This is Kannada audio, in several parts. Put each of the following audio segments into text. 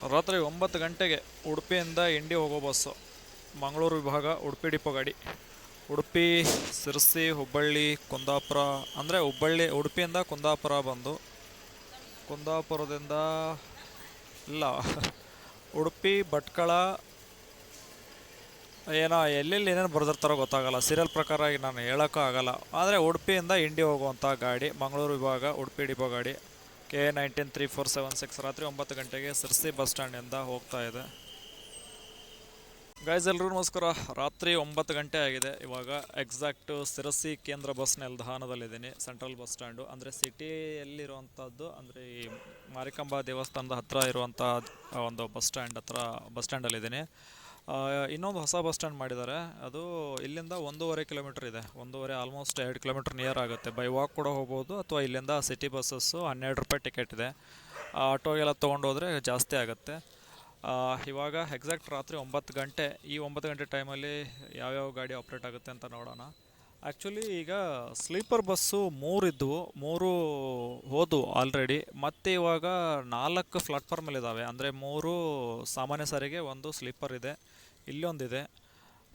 ರಾತ್ರಿ 9 ಗಂಟೆಗೆ ಉಡುಪಿಯಿಂದ ಇಂಡಿ ಹೋಗೋ ಬಸ್ಸು. ಮಂಗಳೂರು ವಿಭಾಗ ಉಡುಪಿ ಡಿಪೋ ಗಾಡಿ. ಉಡುಪಿ, ಸಿರಸಿ, ಹುಬ್ಬಳ್ಳಿ, ಕುಂದಾಪುರ, ಅಂದರೆ ಉಡುಪಿಯಿಂದ ಕುಂದಾಪುರ ಬಂದು ಕುಂದಾಪುರದಿಂದ ಇಲ್ಲ ಉಡುಪಿ, ಭಟ್ಕಳ, ಎಲ್ಲೆಲ್ಲಿ ಏನೇನು ಬರೆದಿರ್ತಾರೋ ಗೊತ್ತಾಗಲ್ಲ, ಸೀರಿಯಲ್ ಪ್ರಕಾರ ಈಗ ನಾನು ಹೇಳೋಕ್ಕೂ ಆಗಲ್ಲ. ಆದರೆ ಉಡುಪಿಯಿಂದ ಇಂಡಿ ಹೋಗುವಂಥ ಗಾಡಿ, ಮಂಗಳೂರು ವಿಭಾಗ ಉಡುಪಿ ಡಿಪೋ ಗಾಡಿ, KA-193476 ರಾತ್ರಿ 9 ಗಂಟೆಗೆ ಸಿರ್ಸಿ ಬಸ್ ಸ್ಟ್ಯಾಂಡಿಂದ ಹೋಗ್ತಾ ಇದೆ. ಗೈಸ್ ಎಲ್ರಿಗೂ ನಮಸ್ಕಾರ. ರಾತ್ರಿ 9 ಗಂಟೆ ಆಗಿದೆ. ಇವಾಗ ಎಕ್ಸಾಕ್ಟು ಸಿರಸಿ ಕೇಂದ್ರ ಬಸ್ ನಿಲ್ದಾಣದಲ್ಲಿದ್ದೀನಿ. ಸೆಂಟ್ರಲ್ ಬಸ್ ಸ್ಟ್ಯಾಂಡು, ಅಂದರೆ ಸಿಟಿಯಲ್ಲಿರುವಂಥದ್ದು, ಅಂದರೆ ಈ ಮಾರಿಕಾಂಬಾ ದೇವಸ್ಥಾನದ ಹತ್ತಿರ ಇರುವಂಥ ಒಂದು ಬಸ್ ಸ್ಟ್ಯಾಂಡಲ್ಲಿದ್ದೀನಿ. ಇನ್ನೊಂದು ಹೊಸ ಬಸ್ ಸ್ಟ್ಯಾಂಡ್ ಮಾಡಿದ್ದಾರೆ. ಅದು ಇಲ್ಲಿಂದ 1.5 ಕಿಲೋಮೀಟ್ರ್ ಇದೆ. ಆಲ್ಮೋಸ್ಟ್ 2 ಕಿಲೋಮೀಟ್ರ್ ನಿಯರ್ ಆಗುತ್ತೆ. ಬೈ ವಾಕ್ ಕೂಡ ಹೋಗ್ಬೋದು, ಅಥವಾ ಇಲ್ಲಿಂದ ಸಿಟಿ ಬಸ್ಸಸ್ಸು 12 ರೂಪಾಯಿ ಟಿಕೆಟ್ ಇದೆ. ಆಟೋಗೆಲ್ಲ ತೊಗೊಂಡೋದ್ರೆ ಜಾಸ್ತಿ ಆಗುತ್ತೆ. ಇವಾಗ ಎಕ್ಸಾಕ್ಟ್ ರಾತ್ರಿ 9 ಗಂಟೆ. ಈ 9 ಗಂಟೆ ಟೈಮಲ್ಲಿ ಯಾವ್ಯಾವ ಗಾಡಿ ಆಪ್ರೇಟ್ ಆಗುತ್ತೆ ಅಂತ ನೋಡೋಣ. ಆ್ಯಕ್ಚುಲಿ ಈಗ ಸ್ಲೀಪರ್ ಬಸ್ಸು 3 ಇದ್ದವು, 3 ಹೋದವು ಆಲ್ರೆಡಿ. ಮತ್ತು ಇವಾಗ 4 ಪ್ಲಾಟ್ಫಾರ್ಮಲ್ಲಿದ್ದಾವೆ. ಅಂದರೆ 3 ಸಾಮಾನ್ಯ ಸಾರಿಗೆ, 1 ಸ್ಲೀಪರ್ ಇದೆ, ಇಲ್ಲೊಂದಿದೆ.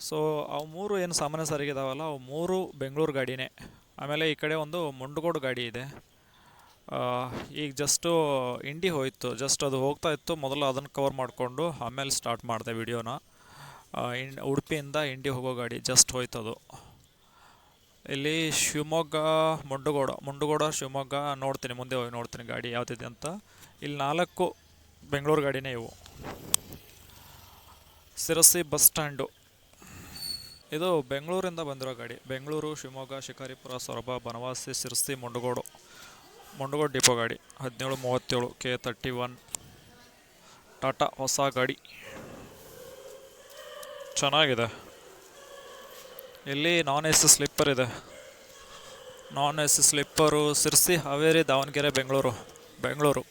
ಸೊ ಅವು 3 ಏನು ಸಾಮಾನ್ಯ ಸಾರಿಗೆ ಇದಾವಲ್ಲ, ಅವು 3 ಬೆಂಗಳೂರು ಗಾಡಿನೇ. ಆಮೇಲೆ ಈ ಕಡೆ ಒಂದು ಮುಂಡಗೋಡು ಗಾಡಿ ಇದೆ. ಈಗ ಜಸ್ಟು ಇಂಡಿ ಹೋಯಿತು, ಜಸ್ಟ್ ಅದು ಹೋಗ್ತಾ ಇತ್ತು. ಮೊದಲು ಅದನ್ನು ಕವರ್ ಮಾಡಿಕೊಂಡು ಆಮೇಲೆ ಸ್ಟಾರ್ಟ್ ಮಾಡಿದೆ ವಿಡಿಯೋನ. ಉಡುಪಿಯಿಂದ ಇಂಡಿ ಹೋಗೋ ಗಾಡಿ ಜಸ್ಟ್ ಹೋಯ್ತದು. ಇಲ್ಲಿ ಶಿವಮೊಗ್ಗ, ಮುಂಡಗೋಡ ಶಿವಮೊಗ್ಗ ನೋಡ್ತೀನಿ, ಮುಂದೆ ಹೋಗಿ ನೋಡ್ತೀನಿ ಗಾಡಿ ಯಾವುದಿದೆ ಅಂತ. ಇಲ್ಲಿ 4 ಬೆಂಗಳೂರು ಗಾಡಿನೇ ಇವು. ಸಿರಸಿ ಬಸ್ ಸ್ಟ್ಯಾಂಡು ಇದು ಬೆಂಗಳೂರಿಂದ ಬಂದಿರೋ ಗಾಡಿ. ಬೆಂಗಳೂರು, ಶಿವಮೊಗ್ಗ, ಶಿಕಾರಿಪುರ, ಸೊರಬ, ಬನವಾಸಿ, ಸಿರಸಿ, ಮುಂಡಗೋಡು ಡಿಪೋ ಗಾಡಿ. 1737 K31 ಟಾಟಾ ಹೊಸ ಗಾಡಿ, ಚೆನ್ನಾಗಿದೆ. ಇಲ್ಲಿ ನಾನ್ AC ಸ್ಲೀಪರ್ ಇದೆ. ನಾನ್ AC ಸ್ಲೀಪರು ಸಿರಸಿ, ಹಾವೇರಿ, ದಾವಣಗೆರೆ, ಬೆಂಗಳೂರು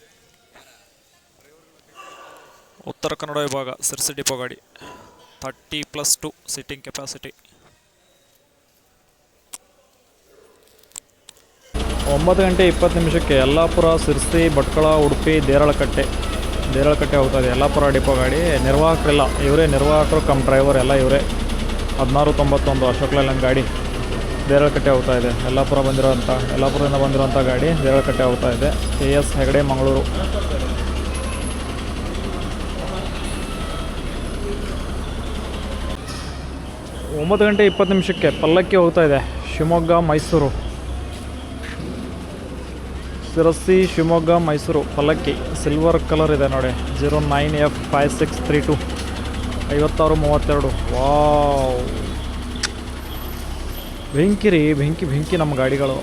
ಉತ್ತರ ಕನ್ನಡ ವಿಭಾಗ ಸಿರಸಿ ಡಿಪೋ ಗಾಡಿ. 30+2 ಸಿಟ್ಟಿಂಗ್ ಕೆಪಾಸಿಟಿ. 9 ಗಂಟೆ 20 ನಿಮಿಷಕ್ಕೆ ಯಲ್ಲಾಪುರ, ಸಿರಸಿ, ಭಟ್ಕಳ, ಉಡುಪಿ, ದೇರಳಕಟ್ಟೆ ಹೋಗ್ತಾ ಇದೆ. ಯಲ್ಲಾಪುರ ಡಿಪೋ ಗಾಡಿ. ನಿರ್ವಾಹಕರಿಲ್ಲ, ಇವರೇ ನಿರ್ವಾಹಕರು ಕಮ್ ಡ್ರೈವರ್ ಎಲ್ಲ ಇವರೇ. 1691 ಅಶೋಕ್ ಲೇಲ್ಯಾಂಡ್ ಗಾಡಿ ದೇರಳಕಟ್ಟೆ ಹೋಗ್ತಾ ಇದೆ. ಯಲ್ಲಾಪುರದಿಂದ ಬಂದಿರೋಂಥ ಗಾಡಿ ದೇರಳಕಟ್ಟೆ ಹೋಗ್ತಾ ಇದೆ. KS ಹೆಗಡೆ, ಮಂಗಳೂರು. 9 ಗಂಟೆ 20 ನಿಮಿಷಕ್ಕೆ ಪಲ್ಲಕ್ಕಿ ಹೋಗ್ತಾ ಇದೆ. ಶಿವಮೊಗ್ಗ, ಮೈಸೂರು. ಸಿರಸಿ, ಶಿವಮೊಗ್ಗ, ಮೈಸೂರು ಪಲ್ಲಕ್ಕಿ. ಸಿಲ್ವರ್ ಕಲರ್ ಇದೆ ನೋಡಿ. 09F5632 5632. ವಾವ್, ಬೆಂಕಿ ನಮ್ಮ ಗಾಡಿಗಳು.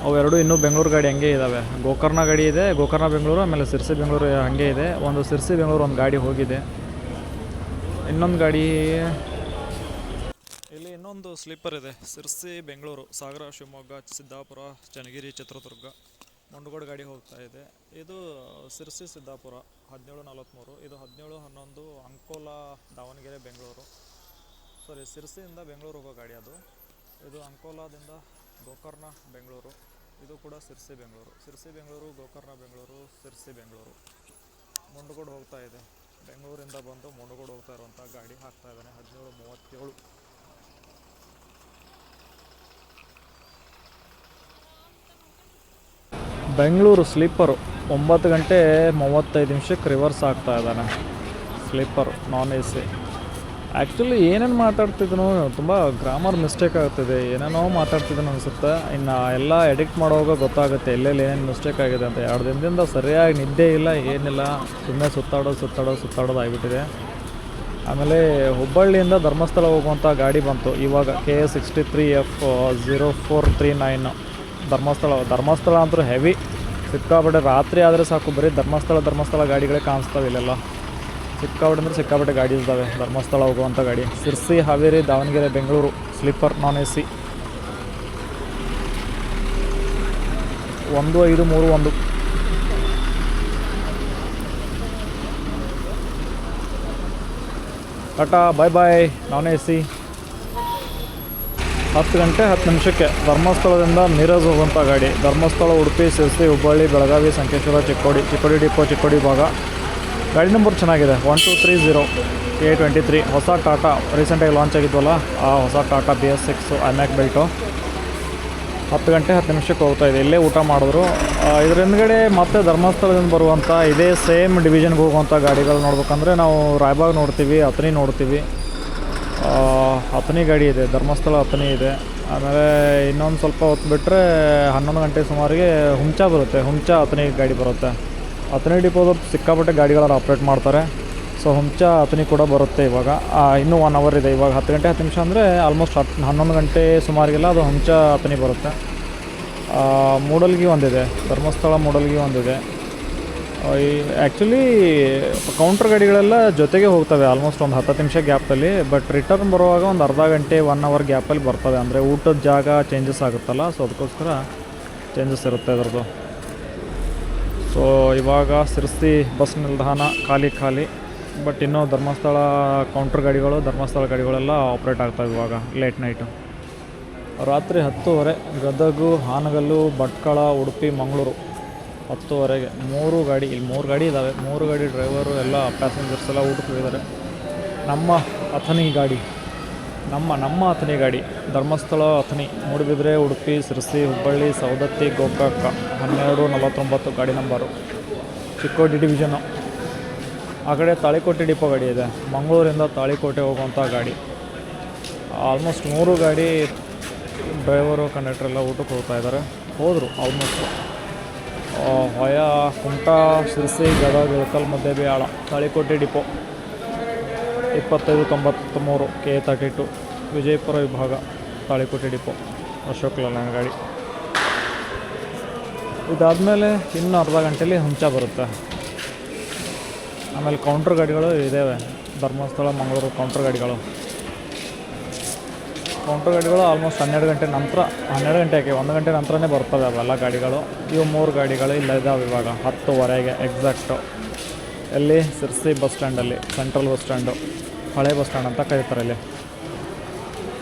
ಅವೆರಡು ಇನ್ನೂ ಬೆಂಗಳೂರು ಗಾಡಿ ಹಂಗೆ ಇದ್ದಾವೆ. ಗೋಕರ್ಣ ಗಾಡಿ ಇದೆ, ಗೋಕರ್ಣ ಬೆಂಗಳೂರು. ಆಮೇಲೆ ಸಿರಸಿ ಬೆಂಗಳೂರು ಹಾಗೆ ಇದೆ. ಒಂದು ಸಿರಸಿ ಬೆಂಗಳೂರು ಒಂದು ಗಾಡಿ ಹೋಗಿದೆ. ಇನ್ನೊಂದು ಗಾಡಿ, ಇಲ್ಲಿ ಇನ್ನೊಂದು ಸ್ಲೀಪರ್ ಇದೆ. ಸಿರಸಿ ಬೆಂಗಳೂರು, ಸಾಗರ, ಶಿವಮೊಗ್ಗ, ಸಿದ್ದಾಪುರ, ಚನ್ನಗಿರಿ, ಚಿತ್ರದುರ್ಗ, ಮುಂಡಗೋಡು ಗಾಡಿ ಹೋಗ್ತಾ ಇದೆ. ಇದು ಸಿರಸಿ ಸಿದ್ದಾಪುರ 1743. ಇದು 1711 ಅಂಕೋಲಾ, ದಾವಣಗೆರೆ, ಬೆಂಗಳೂರು. ಸಿರಸಿಯಿಂದ ಬೆಂಗಳೂರು ಹೋಗೋ ಗಾಡಿ ಅದು. ಇದು ಅಂಕೋಲಾದಿಂದ ಗೋಕರ್ಣ, ಬೆಂಗಳೂರು. ಇದು ಕೂಡ ಸಿರಸಿ ಬೆಂಗಳೂರು, ಗೋಕರ್ಣ, ಬೆಂಗಳೂರು, ಸಿರಸಿ ಬೆಂಗಳೂರು. ಮುಂಡಗೋಡು ಹೋಗ್ತಾ ಇದೆ. ಬೆಂಗಳೂರಿಂದ ಬಂದು ಮುಂಡಗೋಡು ಹೋಗ್ತಾ ಇರುವಂಥ ಗಾಡಿ ಹಾಕ್ತಾ ಇದ್ದಾನೆ. 1737. ಬೆಂಗಳೂರು ಸ್ಲೀಪರು 9 ಗಂಟೆ 35 ನಿಮಿಷಕ್ಕೆ ರಿವರ್ಸ್ ಆಗ್ತಾ ಇದ್ದಾನೆ. ಸ್ಲೀಪರ್ ನಾನ್ AC. ಆ್ಯಕ್ಚುಲಿ ಏನೇನು ಮಾತಾಡ್ತಿದ್ದನು, ತುಂಬ ಗ್ರಾಮರ್ ಮಿಸ್ಟೇಕ್ ಆಗ್ತಿದೆ. ಏನೇನೋ ಮಾತಾಡ್ತಿದ್ದನು ಅನಿಸುತ್ತೆ. ಇನ್ನು ಎಲ್ಲ ಎಡಿಕ್ಟ್ ಮಾಡುವಾಗ ಗೊತ್ತಾಗುತ್ತೆ ಎಲ್ಲೆಲ್ಲಿ ಏನೇನು ಮಿಸ್ಟೇಕ್ ಆಗಿದೆ ಅಂತ. 2 ದಿನದಿಂದ ಸರಿಯಾಗಿ ನಿದ್ದೆ ಇಲ್ಲ, ಏನಿಲ್ಲ. ಸುಮ್ಮನೆ ಸುತ್ತಾಡೋದು ಆಗಿಬಿಟ್ಟಿದೆ. ಆಮೇಲೆ ಹುಬ್ಬಳ್ಳಿಯಿಂದ ಧರ್ಮಸ್ಥಳ ಹೋಗುವಂಥ ಗಾಡಿ ಬಂತು ಇವಾಗ. KA63F0439 ಧರ್ಮಸ್ಥಳ ಅಂತೂ ಹೆವಿ ಸಿಕ್ಕಾಪಟ್ಟೆ. ರಾತ್ರಿ ಆದರೆ ಸಾಕು, ಬರೀ ಧರ್ಮಸ್ಥಳ ಗಾಡಿಗಳೇ ಕಾಣಿಸ್ತಾವೆ ಇಲ್ಲೆಲ್ಲ. ಸಿಕ್ಕಾಪಟ್ಟೆ ಗಾಡಿ ಇದ್ದಾವೆ ಧರ್ಮಸ್ಥಳ ಹೋಗುವಂಥ ಗಾಡಿ. ಸಿರಸಿ, ಹಾವೇರಿ, ದಾವಣಗೆರೆ, ಬೆಂಗಳೂರು ಸ್ಲೀಪರ್ ನಾನ್ AC 1531. ಟಾಟಾ ಬಾಯ್ ನಾನ್ AC. 10 ಗಂಟೆ 10 ನಿಮಿಷಕ್ಕೆ ಧರ್ಮಸ್ಥಳದಿಂದ ಮಿರಜ್ ಹೋಗುವಂಥ ಗಾಡಿ. ಧರ್ಮಸ್ಥಳ, ಉಡುಪಿ, ಶಿರಸಿ, ಹುಬ್ಬಳ್ಳಿ, ಬೆಳಗಾವಿ, ಸಂಕೇಶ್ವರ, ಚಿಕ್ಕೋಡಿ ಡಿಪೋ, ಚಿಕ್ಕೋಡಿ ಭಾಗ. ಗಾಡಿ ನಂಬರ್ ಚೆನ್ನಾಗಿದೆ, 1230 A23. ಹೊಸ ಟಾಟಾ ರೀಸೆಂಟಾಗಿ ಲಾಂಚ್ ಆಗಿದ್ವಲ್ಲ, ಆ ಹೊಸ ಟಾಟಾ BS6 ಐಮ್ಯಾಕ್ ಬೆಲ್ಟು. 10 ಗಂಟೆ 10 ನಿಮಿಷಕ್ಕೆ ಹೋಗ್ತಾಯಿದೆ. ಇಲ್ಲೇ ಊಟ ಮಾಡಿದ್ರು. ಇದ್ರ ಹಿಂದ್ಗಡೆ ಮತ್ತೆ ಧರ್ಮಸ್ಥಳದಿಂದ ಬರುವಂಥ ಇದೇ ಸೇಮ್ ಡಿವಿಷನ್ಗೆ ಹೋಗುವಂಥ ಗಾಡಿಗಳು ನೋಡ್ಬೇಕಂದ್ರೆ ನಾವು ರಾಯಬಾಗ್ ನೋಡ್ತೀವಿ, ಅಥಣಿ ನೋಡ್ತೀವಿ. ಅಥಣಿ ಗಾಡಿ ಇದೆ, ಧರ್ಮಸ್ಥಳ ಅಥಣಿ ಇದೆ. ಆಮೇಲೆ ಇನ್ನೊಂದು ಸ್ವಲ್ಪ ಹೊತ್ತು ಬಿಟ್ಟರೆ 11 ಗಂಟೆ ಸುಮಾರಿಗೆ ಹುಂಚಾ ಬರುತ್ತೆ. ಹುಂಚಾ ಅಥಣಿ ಗಾಡಿ ಬರುತ್ತೆ. ಅಥಣಿ ಡಿಪೋದವ್ರು ಸಿಕ್ಕಾಪಟ್ಟೆ ಗಾಡಿಗಳನ್ನು ಆಪ್ರೇಟ್ ಮಾಡ್ತಾರೆ. ಸೊ ಹುಂಚಾ ಅಥಣಿ ಕೂಡ ಬರುತ್ತೆ ಇವಾಗ. ಇನ್ನೂ 1 ಅವರ್ ಇದೆ. ಇವಾಗ 10 ಗಂಟೆ 10 ನಿಮಿಷ ಅಂದರೆ ಆಲ್ಮೋಸ್ಟ್ 11 ಗಂಟೆ ಸುಮಾರಿಗೆಲ್ಲ ಅದು ಹುಂಚಾ ಅಥಣಿ ಬರುತ್ತೆ. ಮೂಡಲ್ಗಿ ಒಂದಿದೆ, ಧರ್ಮಸ್ಥಳ ಮೂಡಲ್ಗಿ ಒಂದಿದೆ. ಆ್ಯಕ್ಚುಲಿ ಕೌಂಟ್ರ್ ಗಾಡಿಗಳೆಲ್ಲ ಜೊತೆಗೆ ಹೋಗ್ತವೆ ಆಲ್ಮೋಸ್ಟ್ ಒಂದು 10 ನಿಮಿಷ ಗ್ಯಾಪಲ್ಲಿ. ಬಟ್ ರಿಟರ್ನ್ ಬರುವಾಗ ಒಂದು ಅರ್ಧ ಗಂಟೆ 1 ಅವರ್ ಗ್ಯಾಪಲ್ಲಿ ಬರ್ತವೆ. ಅಂದರೆ ಊಟದ ಜಾಗ ಚೇಂಜಸ್ ಆಗುತ್ತಲ್ಲ, ಸೊ ಅದಕ್ಕೋಸ್ಕರ ಚೇಂಜಸ್ ಇರುತ್ತೆ ಅದರದ್ದು. ಸೊ ಇವಾಗ ಶಿರಸಿ ಬಸ್ ನಿಲ್ದಾಣ ಖಾಲಿ. ಬಟ್ ಇನ್ನೂ ಧರ್ಮಸ್ಥಳ ಕೌಂಟ್ರ್ ಗಾಡಿಗಳು, ಧರ್ಮಸ್ಥಳ ಗಾಡಿಗಳೆಲ್ಲ ಆಪ್ರೇಟ್ ಆಗ್ತಾವೆ ಇವಾಗ ಲೇಟ್ ನೈಟು. ರಾತ್ರಿ 10:30 ಗದಗು, ಹಾನಗಲ್ಲು, ಭಟ್ಕಳ, ಉಡುಪಿ, ಮಂಗಳೂರು 10:30ಗೆ 3 ಗಾಡಿ. ಇಲ್ಲಿ 3 ಗಾಡಿ ಇದ್ದಾವೆ. 3 ಗಾಡಿ ಡ್ರೈವರು ಎಲ್ಲ ಪ್ಯಾಸೆಂಜರ್ಸ್ ಎಲ್ಲ ಊಟಕ್ಕೆ ಹೋಗಿದ್ದಾರೆ. ನಮ್ಮ ಅಥಣಿ ಗಾಡಿ, ನಮ್ಮ ಅಥಣಿ ಗಾಡಿ ಧರ್ಮಸ್ಥಳ, ಅಥಣಿ, ಮೂಡುಬಿದ್ರೆ, ಉಡುಪಿ, ಶಿರಸಿ, ಹುಬ್ಬಳ್ಳಿ, ಸವದತ್ತಿ, ಗೋಕಾಕ 1249 ಗಾಡಿ ನಂಬರು. ಚಿಕ್ಕೋಡಿ ಡಿವಿಷನು. ಆ ಕಡೆ ತಾಳಿಕೋಟೆ ಡಿಪೋ ಗಾಡಿ ಇದೆ, ಮಂಗಳೂರಿಂದ ತಾಳಿಕೋಟೆ ಹೋಗುವಂಥ ಗಾಡಿ. ಆಲ್ಮೋಸ್ಟ್ 3 ಗಾಡಿ ಡ್ರೈವರು ಕಂಡಕ್ಟರ್ ಎಲ್ಲ ಊಟಕ್ಕೆ ಹೋದರು ಆಲ್ಮೋಸ್ಟ್. ಹೊಯ, ಕುಮಟಾ, ಶಿರಸಿ, ಗದಗ, ಇಳಕಲ್, ಮುದ್ದೇಬಿಹಾಳ, ತಾಳಿಕೋಟೆ ಡಿಪೋ 2593 K32 ವಿಜಯಪುರ ವಿಭಾಗ, ತಾಳಿಕೋಟೆ ಡಿಪೋ, ಅಶೋಕ್ ಲೇಲ್ಯಾಂಡ್ ಗಾಡಿ. ಇದಾದಮೇಲೆ ಇನ್ನೂ ಅರ್ಧ ಗಂಟೆಯಲ್ಲಿ ಹುಂಚಾ ಬರುತ್ತೆ. ಆಮೇಲೆ ಕೌಂಟ್ರ್ ಗಾಡಿಗಳು ಇದ್ದಾವೆ, ಧರ್ಮಸ್ಥಳ ಮಂಗಳೂರು ಕೌಂಟ್ರ್ ಗಾಡಿಗಳು ಆಲ್ಮೋಸ್ಟ್ 12 ಗಂಟೆ ನಂತರ, 12 ಗಂಟೆಗೆ 1 ಗಂಟೆ ನಂತರನೇ ಬರ್ತವೆ ಅವೆಲ್ಲ ಗಾಡಿಗಳು. ಇವು 3 ಗಾಡಿಗಳು ಇಲ್ಲ ಇದ್ದಾವೆ ಇವಾಗ 10:30ಗೆ ಎಕ್ಸಾಕ್ಟು. ಎಲ್ಲಿ? ಶಿರಸಿ ಬಸ್ ಸ್ಟ್ಯಾಂಡಲ್ಲಿ, ಸೆಂಟ್ರಲ್ ಬಸ್ ಸ್ಟ್ಯಾಂಡು, ಹಳೆ ಬಸ್ ಸ್ಟ್ಯಾಂಡ್ ಅಂತ ಕರೀತಾರೆ ಇಲ್ಲಿ.